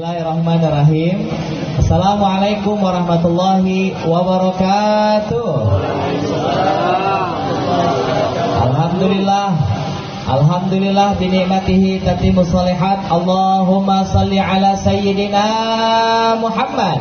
Bismillahirrahmanirrahim. Assalamualaikum warahmatullahi wabarakatuh. Alhamdulillah binikmatihi tatimmus shalihat. Allahumma salli ala sayyidina Muhammad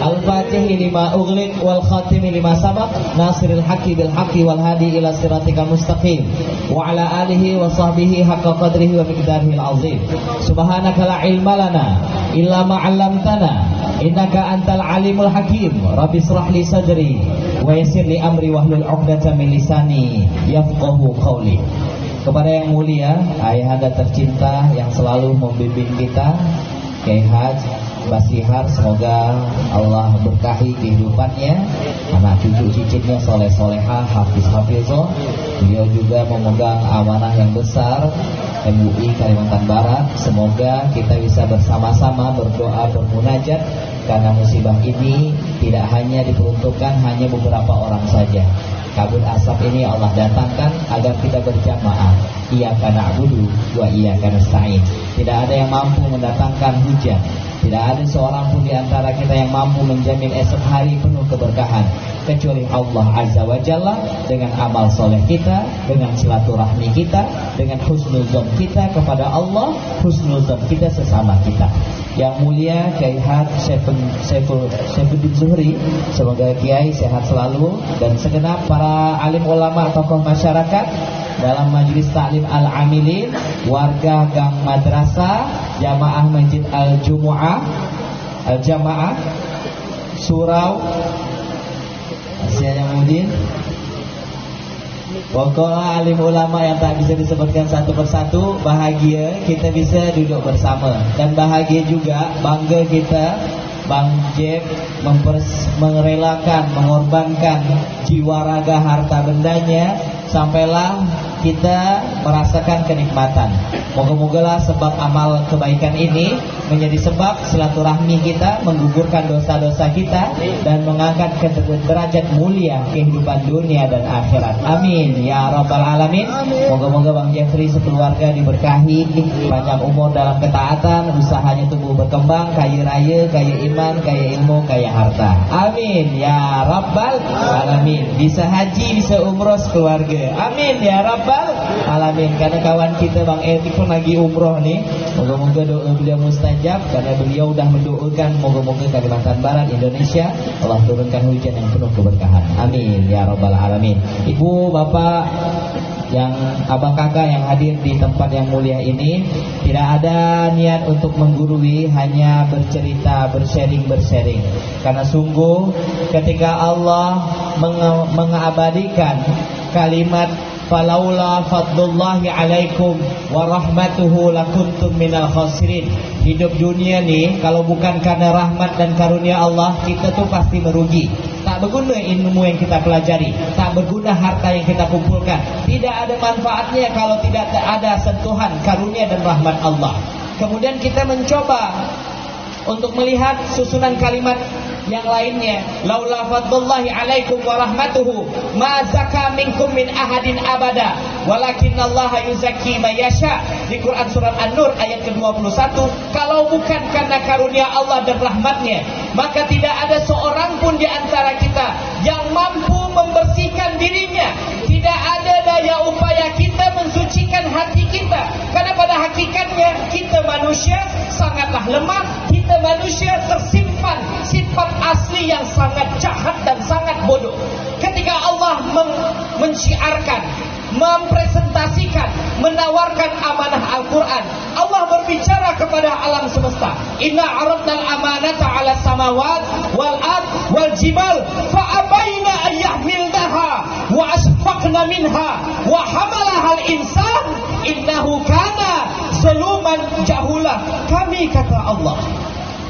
Al-Fatih lima ughliq wal khatimi lima sabaq nasiril haqqi bil haqqi wal hadi ila siratikal mustaqim wa ala alihi wa sahbihi haqqa qadrihi wa miqdarihi al-azim. Subhanaka la ilma lana illa ma 'allamtana innaka antal alimul hakim. Rabbi shrah li sadri wa yassir li amri wahlul 'uqdatam min lisani yafqahu qawli. Kepada yang mulia, ayahanda tercinta yang selalu membimbing kita, Kiai Haji Basihar, semoga Allah berkahi kehidupannya, anak cucu cicitnya soleh-solehah, hafiz-hafizah. Beliau juga memegang amanah yang besar MUI Kalimantan Barat. Semoga kita bisa bersama-sama berdoa, bermunajat, karena musibah ini tidak hanya diperuntukkan hanya beberapa orang saja. Kabut asap ini Allah datangkan agar kita berjamaah. Iyyaka na'budu wa iyyaka nasta'in. Tidak ada yang mampu mendatangkan hujan. Tidak ada seorang pun di antara kita yang mampu menjamin esok hari penuh keberkahan kecuali Allah Azza wa Jalla, dengan amal soleh kita, dengan silaturahmi kita, dengan husnuzon kita kepada Allah, husnuzon kita sesama kita. Yang mulia Kiai Haji Saifuddin Zuhri, semoga Kiai sehat selalu, dan segenap para alim ulama tokoh masyarakat dalam Majelis Ta'lim Al-Amilin, warga Gang Madrasah, jamaah Masjid Al-Jamaah Surau Asyamuddin, pokoknya alim ulama yang tak bisa disebutkan satu persatu. Bahagia kita bisa duduk bersama, dan bahagia juga, bangga kita Bang Jeb merelakan, mengorbankan jiwa raga harta bendanya sampailah kita merasakan kenikmatan. Moga-mogalah sebab amal kebaikan ini menjadi sebab silaturahmi kita, menggugurkan dosa-dosa kita, dan mengangkat ke derajat mulia kehidupan dunia dan akhirat. Amin ya rabbal alamin. Moga-moga Bang Jeffrey sekeluarga diberkahi, panjang umur dalam ketaatan, usahanya tumbuh berkembang, kaya raya, kaya iman, kaya ilmu, kaya harta. Amin ya rabbal alamin. Bisa haji, bisa umroh sekeluarga. Amin ya rabbal alamin. Karena kawan kita Bang Edi pun lagi umroh nih. Moga-moga doa beliau mustajab, karena beliau sudah mendoakan moga-moga Kalimantan Barat, Indonesia, Allah turunkan hujan yang penuh keberkahan. Amin ya rabbal alamin. Ibu, bapak, yang abang kakak yang hadir di tempat yang mulia ini, tidak ada niat untuk menggurui, hanya bercerita, bersharing. Karena sungguh ketika Allah mengabadikan kalimat falaula fadlullahi alaikum wa rahmatuhu lakuntum minal khasirin. Hidup dunia nih, kalau bukan karena rahmat dan karunia Allah, kita tuh pasti merugi. Tak berguna ilmu yang kita pelajari, tak berguna harta yang kita kumpulkan. Tidak ada manfaatnya kalau tidak ada sentuhan karunia dan rahmat Allah. Kemudian kita mencoba untuk melihat susunan kalimat yang lainnya. Laula fadlullahi alaikum wa rahmatuhu ma zaka minkum min ahadin abada walakinallaha yuzakki may yasha. Di Quran surat An-Nur ayat ke-21. Kalau bukan karena karunia Allah dan rahmatnya, maka tidak ada seorang pun di antara kita yang mampu membersihkan dirinya. Tidak ada daya upaya kita mensucikan hati kita, karena pada hakikatnya kita manusia sangatlah lemah. Kita manusia tersimpan sifat asli yang sangat jahat dan sangat bodoh. Ketika Allah menciarkan, mempresentasikan, menawarkan amanah Al-Quran, Allah berbicara kepada alam semesta. Inna aradnal amanata ala samawat wal ard wal jibal fa abaina ayyahmilnaha wa asfaqna minha wa hamalahal insan innahu kana zaluman jahula. Kami, kata Allah,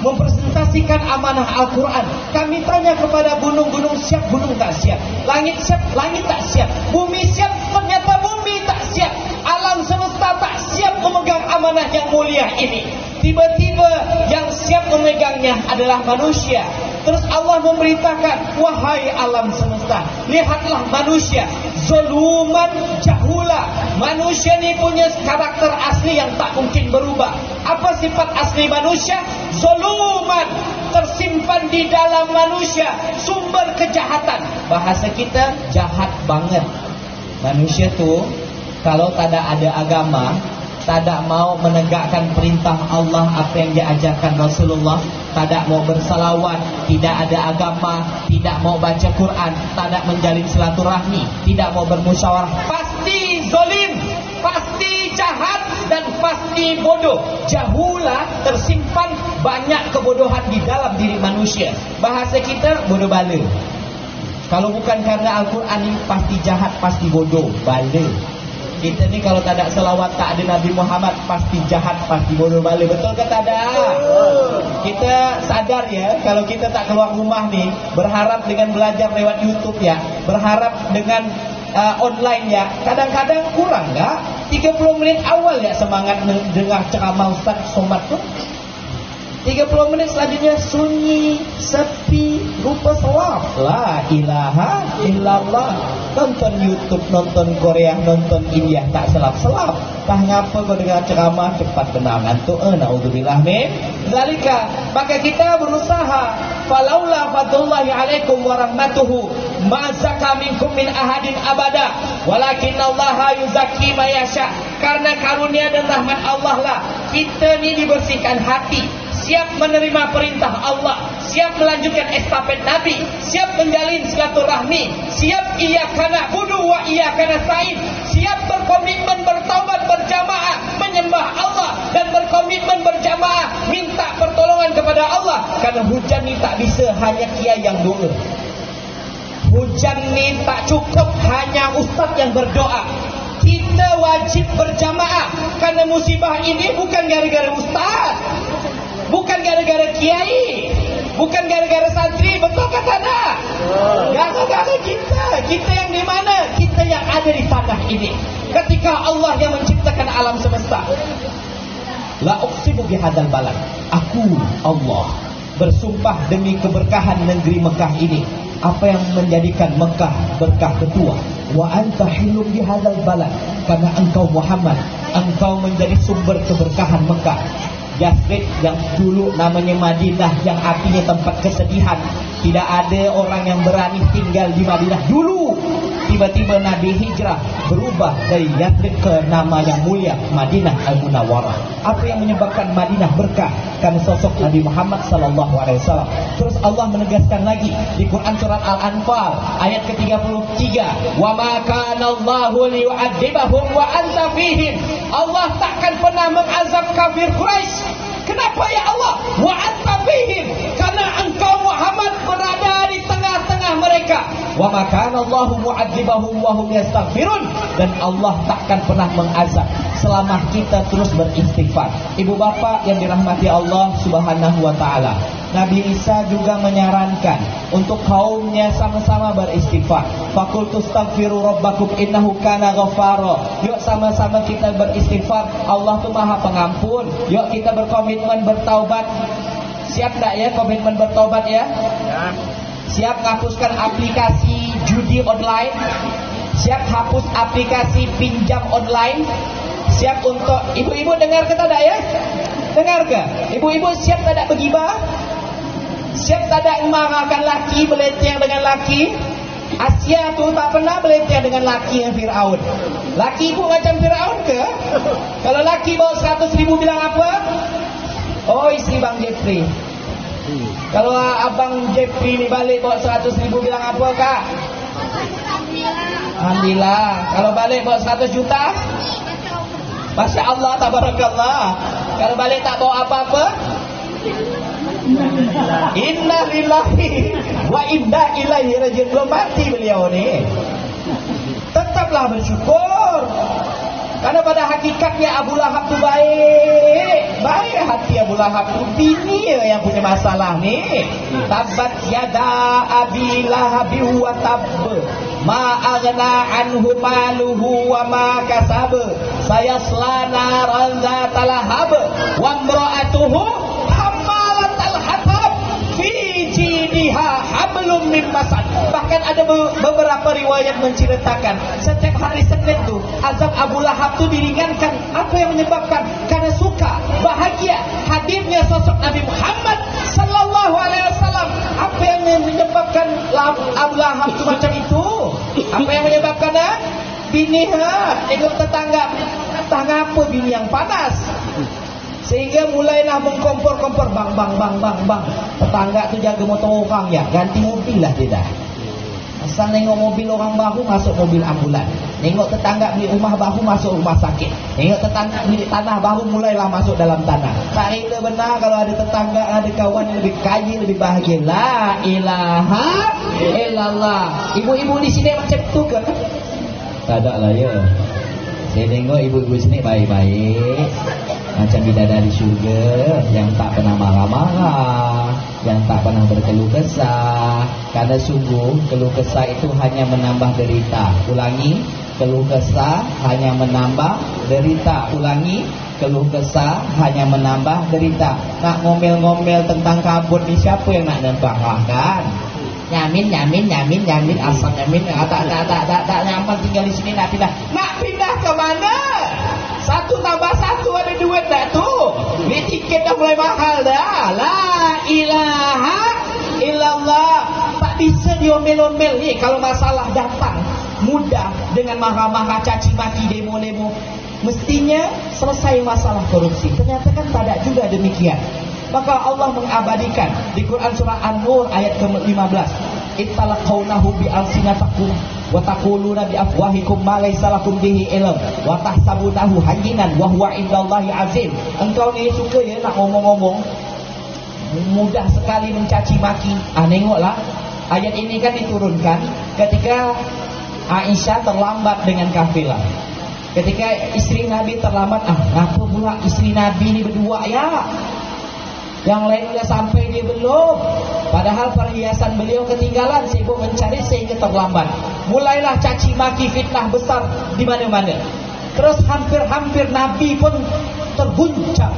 mempresentasikan amanah Al-Quran. Kami tanya kepada gunung-gunung, siap, gunung tak siap. Langit siap, langit tak siap. Bumi siap, ternyata bumi tak siap. Alam semesta tak siap memegang amanah yang mulia ini. Tiba-tiba yang siap memegangnya adalah manusia. Terus Allah memberitakan, wahai alam semesta, lihatlah manusia, Zuluman jahula. Manusia ni punya karakter asli yang tak mungkin berubah. Apa sifat asli manusia? Zuluman, tersimpan di dalam manusia sumber kejahatan. Bahasa kita jahat banget. Manusia tu kalau tak ada agama, tak ada mau menegakkan perintah Allah, apa yang diajarkan Rasulullah, tak ada mau bersalawat, tidak ada agama, tidak mau baca Quran, tak ada menjalin silaturahmi, tidak mau bermusyawarah, pasti zalim, pasti jahat, dan pasti bodoh. Jahula, tersimpan banyak kebodohan di dalam diri manusia. Bahasa kita bodoh bala. Kalau bukan karena Al-Quran ni, pasti jahat, pasti bodoh, bala. Kita ni kalau tak ada selawat, tak ada Nabi Muhammad, pasti jahat, pasti bodoh bala. Betul ke tak ada? Kita sadar ya, kalau kita tak keluar rumah ni, berharap dengan belajar lewat YouTube ya, berharap dengan online ya, kadang-kadang kurang tak? 30 menit awal ya semangat dengar ceramah Ustaz Somad tu. 30 menit selanjutnya sunyi, sepi, rupa selap. La ilaha illallah. Nonton YouTube, nonton Korea, nonton India, tak selap-selap. Tah ngapa kau dengar ceramah cepat benar ngantuk? Naudzubillah min zalika. Maka kita berusaha. Falaula fadlullahi alaikum wa rahmatuhu ma zaka minkum min ahadin abada walakinallaha yuzakki ma yasha. Karena karunia dan rahmat Allah lah kita ni dibersihkan hati, siap menerima perintah Allah, siap melanjutkan estafet Nabi, siap menjalin silaturahmi, siap iyyaka na'budu wa iyyaka nasta'in, siap berkomitmen bertaubat berjamaah menyembah Allah dan berkomitmen berjamaah minta pertolongan kepada Allah. Karena hujan ni tak bisa hanya kiai yang doa. Hujan ni tak cukup hanya ustaz yang berdoa. Kita wajib berjamaah. Karena musibah ini bukan gara-gara ustaz, bukan gara-gara kiai, bukan gara-gara santri. Betul kata tak? Gara-gara kita yang di mana? Kita yang ada di tanah ini. Ketika Allah yang menciptakan alam semesta. La uqsimu bihadzal balad. Aku Allah bersumpah demi keberkahan negeri Mekah ini. Apa yang menjadikan Mekah berkah kedua? Wa anta hilum bihadzal balad. Karena engkau Muhammad, engkau menjadi sumber keberkahan Mekah. Yathrib yang dulu namanya Madinah, yang artinya tempat kesedihan. Tidak ada orang yang berani tinggal di Madinah dulu. Tiba-tiba Nabi hijrah, berubah dari Yathrib ke nama yang mulia Madinah Al-Munawwarah. Apa yang menyebabkan Madinah berkah? Karena sosok Nabi Muhammad SAW. Terus Allah menegaskan lagi di Quran surat Al-Anfal ayat ke-33, wa ma kana Allahu liyu'adzibahum wa anta fihim. Allah takkan pernah mengazab kafir Quraisy. Kenapa ya Allah? Wa anta fihim. Karena engkau Muhammad berada di tengah-tengah mereka. Wa ma kana Allahu mu'adzibahum wa hum yastaghfirun. Dan Allah takkan pernah mengazab selama kita terus beristighfar. Ibu bapa yang dirahmati Allah Subhanahu wa taala, Nabi Isa juga menyarankan untuk kaumnya sama-sama beristighfar. Faqultu astaghfiru rabbakum innahu kana ghaffara. Yuk sama-sama kita beristighfar. Allah tu Maha Pengampun. Yuk kita berkomitmen bertaubat. Siap tak ya komitmen bertaubat ya? Siap hapuskan aplikasi judi online? Siap hapus aplikasi pinjam online? Siap untuk ibu-ibu dengar ke tak ya? Dengar ke? Ibu-ibu siap tak ada bergibah? Siap tak ada marahkan laki, beleteng dengan laki? Asia tu tak pernah beleteng dengan laki yang Fir'aun. Laki ibu macam Fir'aun ke? Kalau laki bawa 100 ribu bilang apa? Oh, isteri Bang Jeffrey. Kalau abang Jeffrey ni balik bawa 100 ribu bilang apa kak? Alhamdulillah. Kalau balik bawa 100 juta? Masya Allah, tabarakallah. Kalau balik tak bawa apa-apa? Inna lillahi wa inna ilaihi raji'un. Belum mati beliau ni. Tetaplah bersyukur. Karena pada hakikatnya Abu Lahab tu baik. Baik hati Abu Lahab tu. Bini yang punya masalah ni. Tabat yada Abi Lahabi wa tab. Ma aghna anhu maluhu wa ma kasab. Sayasla naran zatal lahab. Wa imra'atuhu hammalatal hatab. Fi jidha hablum min masad. Bahkan Bahkan ada beberapa riwayat menceritakan setiap hari Senin tu azab Abu Lahab tu diringankan. Apa yang menyebabkan? Karena suka, bahagia hadirnya sosok Nabi Muhammad sallallahu alaihi wasallam. Apa yang menyebabkan Abu Lahab tu macam itu? Apa yang menyebabkan? Bini tengok tetangga apa bini yang panas, sehingga mulailah mengkompor-kompor, bang. Tetangga tu jaga motor orang ya, ganti mobil lah dia dah. Asal tengok mobil orang baru, masuk mobil ambulan. Tengok tetangga beli rumah baru, masuk rumah sakit. Tengok tetangga beli tanah baru, mulailah masuk dalam tanah. Tak rela benar kalau ada tetangga, ada kawan yang lebih kaya, lebih bahagia. La ilaha illallah. Ibu-ibu di sini macam tu ke? Tak ada lah ya. Saya tengok ibu-ibu sini baik-baik, macam bidadari syurga, yang tak pernah marah-marah, yang tak pernah berkeluh kesah. Karena sungguh keluh kesah itu hanya menambah derita. Ulangi, keluh kesah hanya menambah derita. Ulangi, keluh kesah hanya menambah derita. Nak ngomel-ngomel tentang kabut ni, siapa yang nak nambah kan? Nyamin asal nyamin. Tak nyaman tinggal di sini, nak pindah. Nak pindah ke mana? 1 tambah 1 ada duit dah tu. Ni tiket dah mulai mahal dah. La ilaha illallah. Tak bisa diomel-omel ni. Kalau masalah datang mudah dengan marah-marah, caci maki, demo-demo, mestinya selesai masalah korupsi. Ternyata kan tidak juga demikian. Maka Allah mengabadikan di Quran surah An-Nur ayat ke-15, ittalaqawnahu bi alsinatakum wa taquluna bi afwahikum ma laysa lakum bihi ilm wa tahsabunahu hayyinan wa huwa indallahi azim. Engkau ni suka ya nak ngomong-ngomong, mudah sekali mencaci maki. Tengoklah ayat ini kan diturunkan ketika Aisyah terlambat dengan kafilah. Ketika isteri Nabi terlambat, kenapa pula isteri Nabi ni berdua ya? Yang lain sudah sampai, dia belum. Padahal perhiasan beliau ketinggalan, sibuk mencari sehingga terlambat. Mulailah caci maki, fitnah besar di mana-mana. Terus hampir-hampir Nabi pun terguncang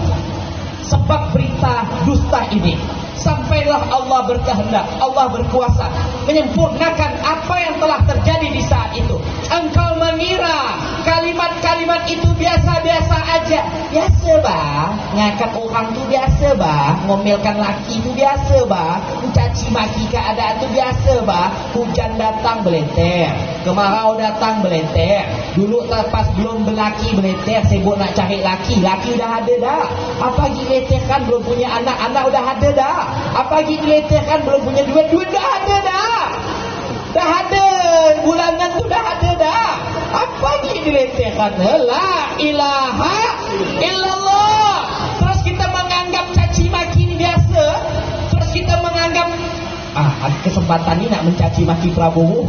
sebab berita dusta ini. Sampailah Allah berkehendak, Allah berkuasa menyempurnakan apa yang telah terjadi di saat itu. Engkau mengira kalimat-kalimat itu biasa-biasa aja. Biasa bah, ngangkat orang tu biasa bah, ngomelkan laki tu biasa bah, mencaci maki keadaan tu biasa bah. Hujan datang beleter, kemarau datang beleter. Dulu pas belum berlaki beleter, sibuk nak cari laki, laki udah ada dah. Apa lagi beleter kan belum punya anak, anak udah ada dah. Apa lagi beleter kan belum punya duit, duit dah ada dah. Dah ada, bulanan tu dah ada dah. Apa lagi diletakkan? La ilaha illallah. Terus kita menganggap caci maki ni biasa. Terus kita menganggap ada kesempatan ni nak mencaci maki Prabowo,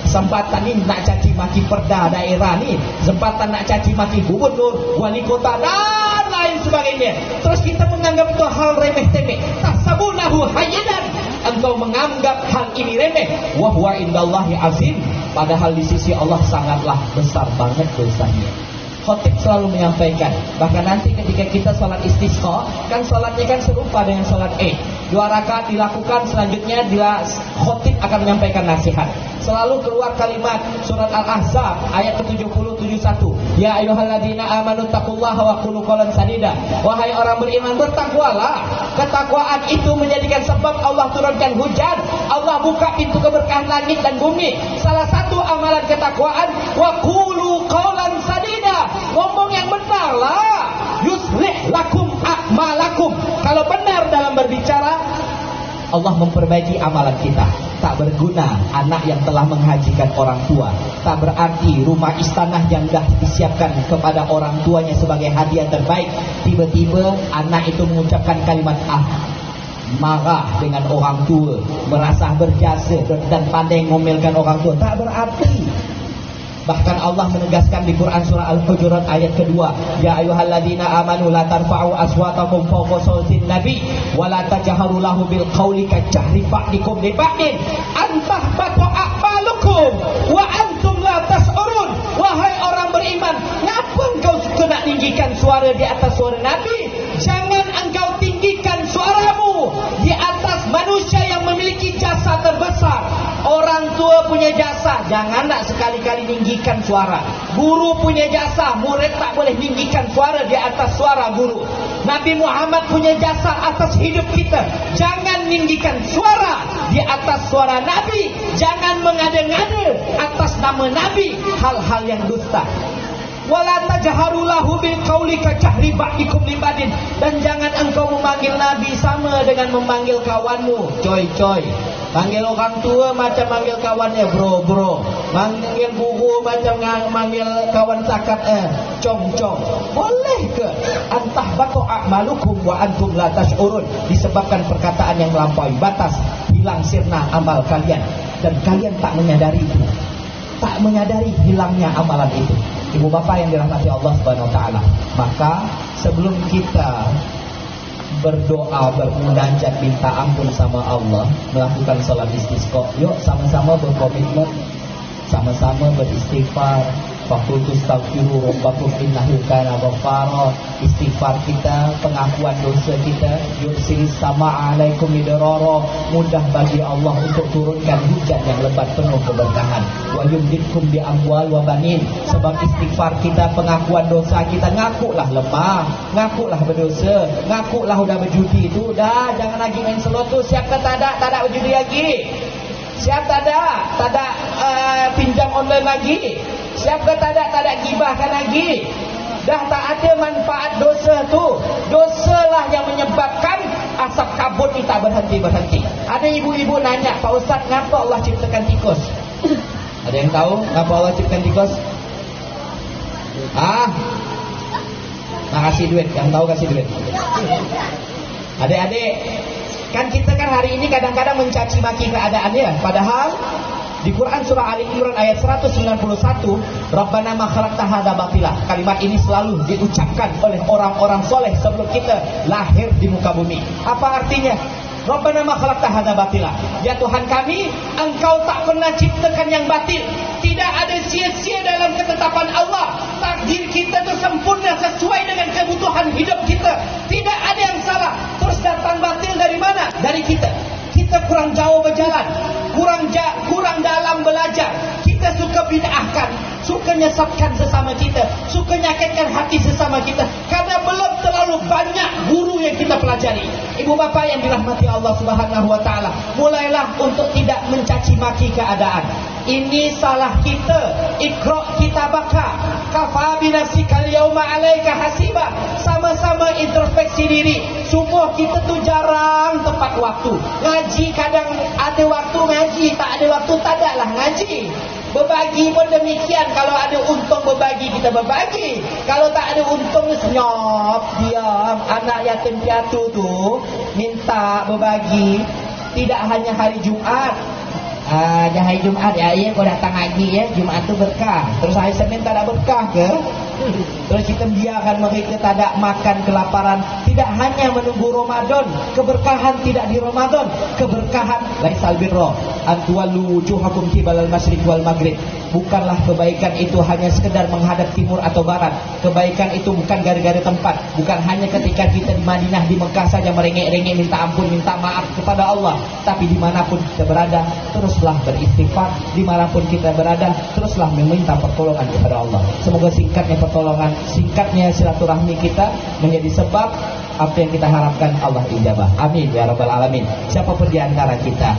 kesempatan ni nak caci maki perda daerah ni, kesempatan nak caci maki gubernur, wali kota dan lain sebagainya. Terus kita menganggap itu hal remeh-temeh. Tahsabunahu hayyinan. Engkau menganggap hal ini remeh, wa huwa indallahi azim. Padahal di sisi Allah sangatlah besar banget dosanya. Khatib selalu menyampaikan, bahkan nanti ketika kita salat istisqa, kan salatnya kan serupa dengan salat Id. 2 rakaat dilakukan, selanjutnya dia khatib akan menyampaikan nasihat. Selalu keluar kalimat surat Al-Ahzab ayat ke-70-71. Ya ayyuhalladzina amanu taqullaha wa qulu qawlan sadida. Wahai orang beriman, bertakwalah. Ketakwaan itu menjadikan sebab Allah turunkan hujan, Allah buka pintu keberkahan langit dan bumi. Salah satu amalan ketakwaan, wa qulu qawlan sadida. Ngomong yang benar lah. Yuslih lakum a'malakum. Kalau benar dalam berbicara, Allah memperbaiki amalan kita. Tak berguna anak yang telah menghajikan orang tua. Tak berarti rumah istana yang dah disiapkan kepada orang tuanya sebagai hadiah terbaik, tiba-tiba anak itu mengucapkan kalimat marah dengan orang tua, merasa berjasa dan pandai ngomelkan orang tua. Tak berarti. Bahkan Allah menegaskan di Quran surah Al-Hujurat ayat kedua, ya ayyuhalladzina amanu la tarfa'u aswatakum fawqa sautin nabi wa la tajharu lahu bil qawli kajahri ba'dikum li ba'din an tahbata a'malukum wa antum la tash'urun. Wahai orang beriman, ngapa engkau suka nak tinggikan suara di atas suara Nabi? Jangan engkau tinggikan suaramu di atas manusia yang memiliki jasa terbesar. Orang tua jangan nak sekali-kali tinggikan suara. Guru punya jasa, murid tak boleh tinggikan suara di atas suara guru. Nabi Muhammad punya jasa atas hidup kita. Jangan tinggikan suara di atas suara Nabi. Jangan mengada-ngada atas nama Nabi hal-hal yang dusta. Wala tajharu lahu bil qauli ka jahri ba'dikum li badin. Dan jangan engkau memanggil Nabi sama dengan memanggil kawanmu, coy. Panggil orang tua macam manggil kawannya bro. Manggil guru macam manggil kawan sakat cong. Boleh ke? Antah batu a'malukum wa antum la tash'urun. Disebabkan perkataan yang melampaui batas, hilang sirna amal kalian dan kalian tak menyadari itu. Tak menyadari hilangnya amalan itu. Ibu bapa yang dirahmati Allah Subhanahu wa taala, maka sebelum kita berdoa, bermunajat, minta ampun sama Allah, melakukan salat istisqa, yuk sama-sama berkomitmen, sama-sama beristighfar. Faqultu astaghfiru rabbakum innahu kana ghaffara. Istighfar kita, pengakuan dosa kita. Yursilis sama'a alaikum midrara. Mudah bagi Allah untuk turunkan hujan yang lebat penuh keberkahan. Wa yumditkum bi amwal wa banin. Sebab istighfar kita, pengakuan dosa kita, ngakulah lemah, ngakulah berdosa, ngakulah udah berjudi itu, dah jangan lagi main slot tu. Siapa tak ada berjudi lagi? Siap tak ada pinjam online lagi? Siap ke tak ada gibahkan lagi? Dah tak ada manfaat dosa tu. Dosalah yang menyebabkan asap kabut ni tak berhenti. Ada ibu-ibu nanya, Pak Ustaz, kenapa Allah ciptakan tikus? Ada yang tahu kenapa Allah ciptakan tikus? Nak kasih duit, yang tahu kasih duit. Adik-adik, kan kita kan hari ini kadang-kadang mencaci maki keadaannya, padahal di Quran surah Ali Imran ayat 191, Rabbana ma khalaqta hadza batila. Kalimat ini selalu diucapkan oleh orang-orang soleh sebelum kita lahir di muka bumi. Apa artinya? Rabbana ma khalaqta hadza batila. Ya Tuhan kami, Engkau tak pernah ciptakan yang batil. Tidak ada sia-sia dalam ketetapan Allah. Takdir kita itu sempurna sesuai dengan kebutuhan hidup kita. Tidak ada yang salah. Terus datang batil dari mana? Dari kita. Kita kurang jauh berjalan, kurang dalam belajar. Kita suka bid'ahkan, suka nyesatkan sesama kita, suka nyakitkan hati sesama kita, karena belum terlalu banyak guru yang kita pelajari. Ibu bapa yang dirahmati Allah Subhanahu wa taala, mulailah untuk tidak mencaci maki keadaan. Ini salah kita. Iqra' kitabaka kafa bi nafsika al-yawma 'alaika hasiba. Sama-sama introspeksi diri. Semua kita tu jarang tepat waktu. Ngaji kadang ada waktu ngaji, tak ada waktu tak ada lah ngaji. Berbagi pun demikian. Kalau ada untung berbagi, kita berbagi. Kalau tak ada untung, senyap, diam. Anak yatim piatu tu minta berbagi. Tidak hanya hari Jumat. Hari Jumat ya, kau datang ngaji ya, Jumat tu berkah. Terus hari Senin tak ada berkah ke? Terus kita biarkan mereka tak ada makan, kelaparan. Tidak hanya menunggu Ramadan. Keberkahan tidak di Ramadan. Keberkahan laisal birra an tuwallu wujuhakum qibalal masyriq wal maghrib. Bukanlah kebaikan itu hanya sekedar menghadap timur atau barat. Kebaikan itu bukan gara-gara tempat. Bukan hanya ketika kita di Madinah, di Mekah saja merengek-rengek minta ampun, minta maaf kepada Allah. Tapi dimanapun kita berada, teruslah beristighfar. Dimanapun kita berada, teruslah meminta pertolongan kepada Allah. Semoga singkatnya pertolongan, singkatnya silaturahmi kita menjadi sebab apa yang kita harapkan Allah ijabah. Amin ya rabbal alamin. Siapapun di antara kita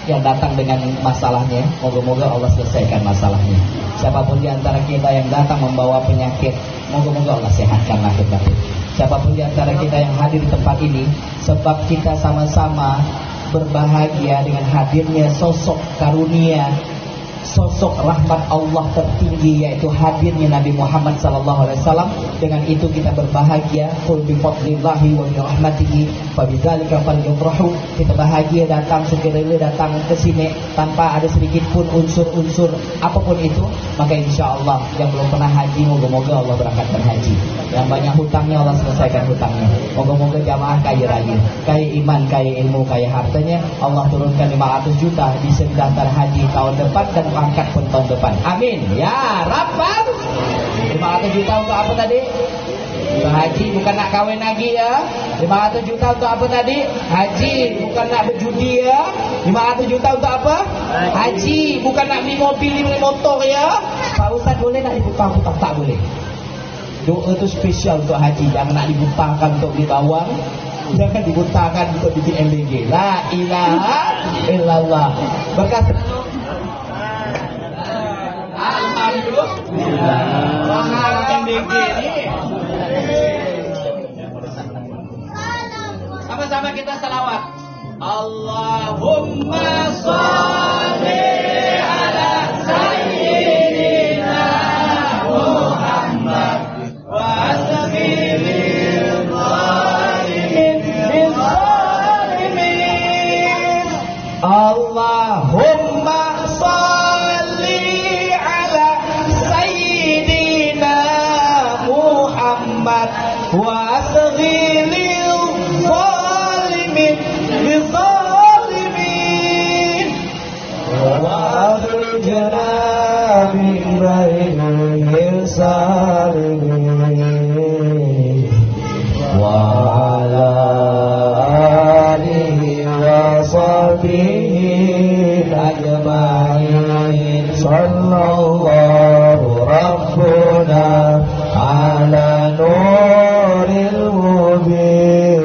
yang datang dengan masalahnya, moga-moga Allah selesaikan masalahnya. Siapapun di antara kita yang datang membawa penyakit, moga-moga Allah sehatkan lahir batin. Siapapun di antara kita yang hadir di tempat ini, sebab kita sama-sama berbahagia dengan hadirnya sosok karunia, sosok rahmat Allah tertinggi, yaitu hadirnya Nabi Muhammad SAW. Dengan itu kita berbahagia. Qul bi fadlillahi wa bi rahmatihi fa bidzalika falyafrahu. Kita bahagia datang, sukarela datang ke sini tanpa ada sedikit pun unsur-unsur apapun itu. Maka insya-Allah yang belum pernah haji, moga-moga Allah berangkatkan haji. Yang banyak hutangnya Allah selesaikan hutangnya. Moga-moga jamaah kaya raya, kaya iman, kaya ilmu, kaya hartanya. Allah turunkan 500 juta bisa daftar haji tahun depan dan angkat pun tahun depan. Amin ya rabbal. 500 juta untuk apa tadi? Untuk haji bukan nak kahwin lagi ya. 500 juta untuk apa tadi? Haji. Bukan nak berjudi ya. 500 juta untuk apa? Haji. Bukan nak beli mobil, beli motor ya. Pak Ustaz boleh nak dibuka-buka? Tak boleh. Doa itu spesial untuk haji. Jangan nak dibutakan untuk beli bawang. Jangan dibutakan untuk bikin MBG. La ilaha illallah. Berkat alhamdulillah. Mahal MBG ni. Sama-sama kita salawat. Allahumma sholli ala sayyidina Muhammad wa asfiril zalimin bil zalimin. Allahumma sholli ala sayyidina Muhammad wa asfiril zalimin bil zalimin. Wa akhrijna min bainihim salimin. Wa ala alihi wa sahbihi ajma'in. Sallallahu rabbuna ala nuril mubin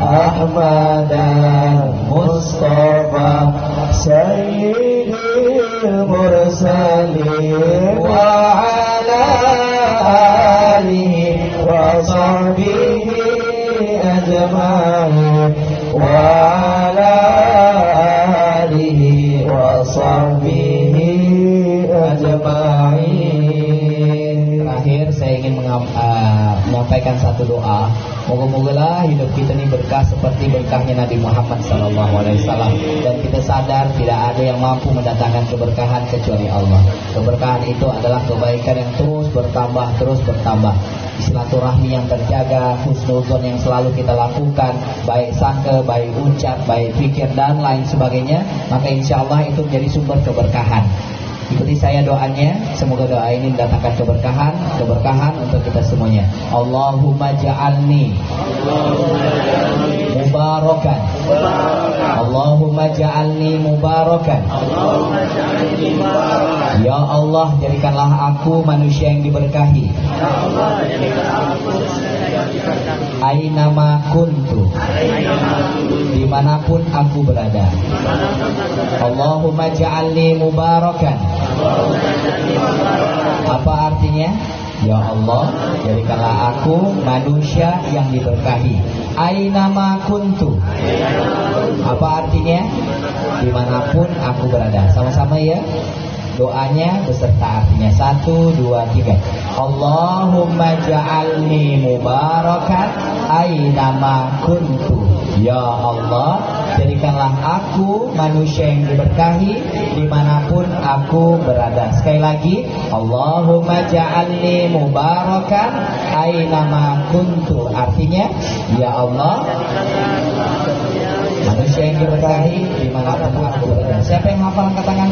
Ahmadan Mustafa Sayyidil Mursalin wa ala alihi wa sahbihi ajma'in wa ala alihi wa sahbihi ajma'in. Terakhir saya ingin menyampaikan satu doa. Moga-mogalah hidup kita ini berkah seperti berkahnya Nabi Muhammad SAW. Dan kita sadar tidak ada yang mampu mendatangkan keberkahan kecuali Allah. Keberkahan itu adalah kebaikan yang terus bertambah. Silaturahmi yang terjaga, husnuzon yang selalu kita lakukan, baik sangka, baik ucap, baik pikir dan lain sebagainya. Maka insya Allah itu menjadi sumber keberkahan. Ikuti saya doanya, semoga doa ini mendatangkan keberkahan untuk kita semuanya. Allahumma ja'alni mubarakan. Allahumma ja'alni mubarakan. Ya Allah, jadikanlah aku manusia yang diberkahi. Ainama kuntu, dimanapun aku berada. Allahumma ja'alni mubarakan. Apa artinya? Ya Allah, jadikanlah aku manusia yang diberkahi. Ainama kuntu. Apa artinya? Dimanapun aku berada. Sama-sama ya. Doanya beserta artinya. 1, 2, 3. Allahumma ja'alni mubarakan ainama kuntu. Ya Allah, jadikanlah aku manusia yang diberkahi dimanapun aku berada. Sekali lagi, Allahumma ja'alni mubarakan ainama kuntu. Artinya, ya Allah, manusia yang diberkahi dimanapun aku berada. Siapa yang hafal angkat tangan?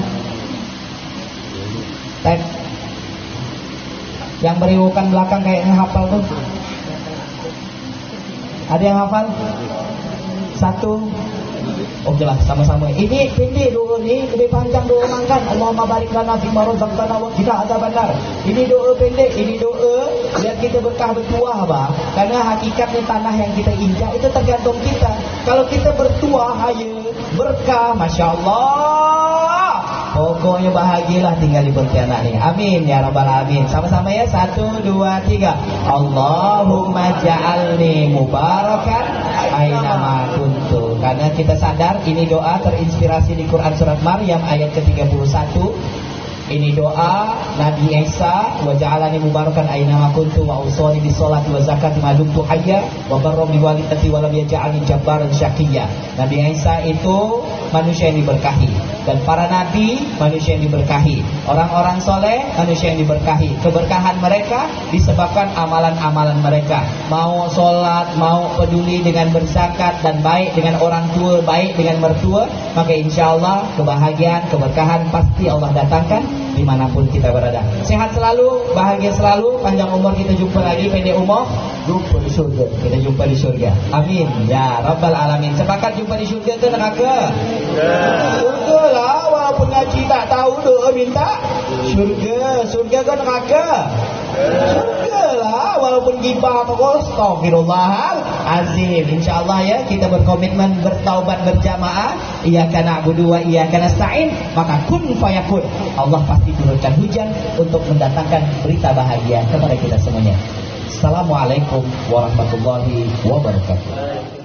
Yang beriukan belakang kayaknya hafal tuh. Ada yang hafal? 1. Oh jelas, sama-sama. Ini pendek doa ni, lebih panjang doa mangkan. Allahumma barik lana fima razaqtana wa qina adzabannar. Ini doa pendek, ini doa biar kita berkah bertuah, bah. Karena hakikatnya tanah yang kita injak itu tergantung kita. Kalau kita bertuah haya, berkah, masya-Allah. Pokoknya bahagialah tinggal di Pontianak ni. Amin ya rabbal alamin. Sama-sama ya. 1, 2, 3. Allahumma ja'alni mubarakan ainama kuntu. Karena kita sadar ini doa terinspirasi di Quran surat Maryam ayat ke-31. Ini doa Nabi Isa, wa ja'alani mubarakan ainama kuntu wa usani bis salati wa zakati ma dumtu hayya wa barram bi walidati wa lam yaj'alni jabbaran syaqiyya. Nabi Isa itu manusia yang diberkahi, dan para nabi manusia yang diberkahi, orang-orang soleh manusia yang diberkahi. Keberkahan mereka disebabkan amalan-amalan mereka. Mau solat, mau peduli dengan berzakat, dan baik dengan orang tua, baik dengan mertua, maka insya Allah kebahagiaan, keberkahan pasti Allah datangkan dimanapun kita berada. Sehat selalu, bahagia selalu, panjang umur, kita jumpa lagi, pendek umur jumpa di surga. Kita jumpa di surga. Amin ya rabbal alamin. Sepakat jumpa di surga ke neraka? Surga lah, walaupun ngaji tak tahu doa minta surga. Surga ke neraka? Surga lah, walaupun gibah terus. Astagfirullahalazim. Insyaallah ya, kita berkomitmen bertaubat berjamaah. Iyyaka na'budu wa iyyaka nasta'in. Maka kun fayakun, Allah pasti turunkan hujan untuk mendatangkan berita bahagia kepada kita semuanya. Assalamualaikum warahmatullahi wabarakatuh.